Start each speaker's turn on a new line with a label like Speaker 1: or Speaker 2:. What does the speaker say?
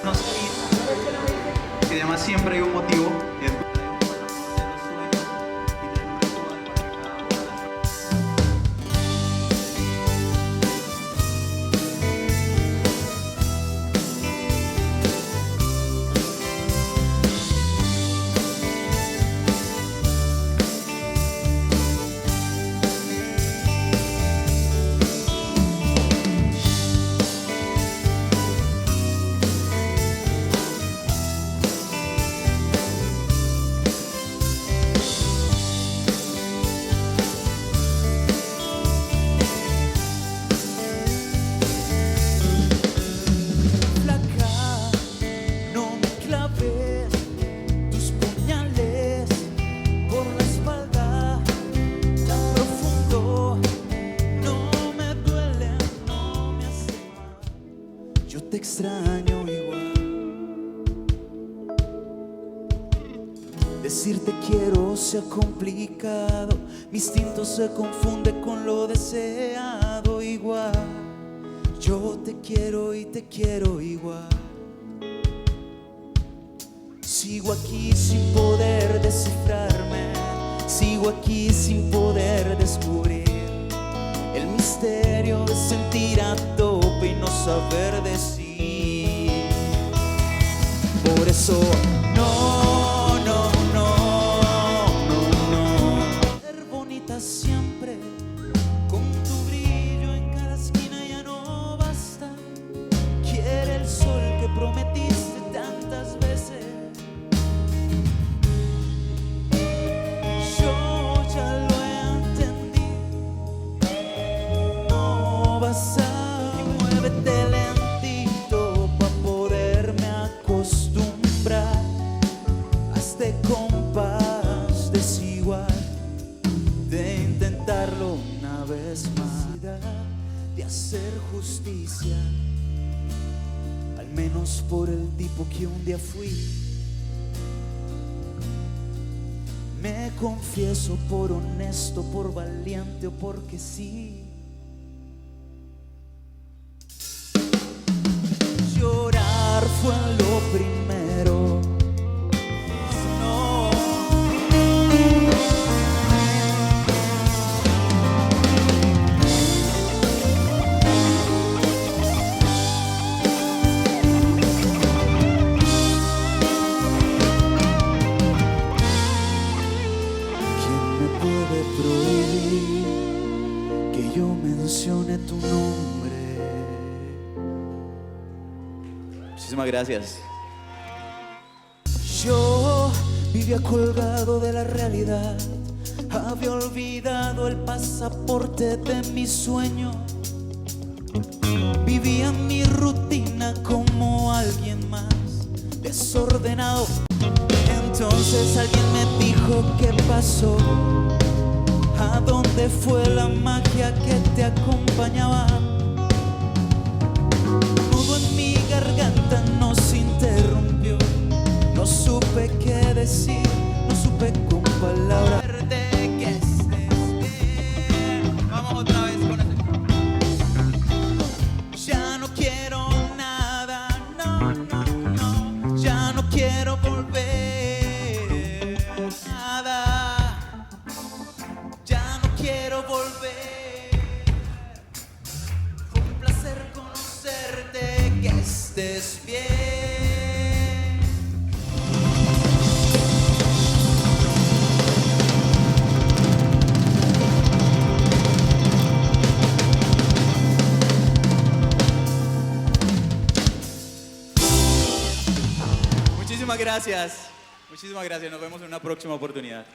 Speaker 1: No sé, que además siempre hay un motivo. Es
Speaker 2: te extraño igual. Decirte quiero se ha complicado, mi instinto se confunde con lo deseado igual. Yo te quiero y te quiero igual. Sigo aquí sin poder descifrarme, sigo aquí sin poder descubrir el misterio de sentir a tope y no saber decir. Por eso no, no, no, no, no. Ser bonita siempre, con tu brillo en cada esquina ya no basta. Quiere el sol que prometiste tantas veces. Yo ya lo he entendido. No vas a y muévete lentito pa' poderme acostumbrar a este compás desigual de intentarlo una vez más, de hacer justicia al menos por el tipo que un día fui. Me confieso por honesto, por valiente o porque sí. Llorar fue lo primero. No. ¿Quién me puede prohibir que yo mencione tu nombre? Muchísimas gracias. Yo vivía colgado de la realidad, había olvidado el pasaporte de mi sueño. Vivía mi rutina como alguien más, desordenado. Entonces alguien me dijo: ¿qué pasó? ¿A dónde fue la magia que te acompañaba? Nudo en mi garganta nos interrumpió. No supe qué decir, no supe con palabras. Que estés bien. Vamos otra vez con eso. Ya no quiero nada, no, no, no. Ya no quiero volver. Nada. Ya no quiero volver. Fue un placer conocerte, que estés bien. Muchísimas gracias. Muchísimas gracias. Nos vemos en una próxima oportunidad.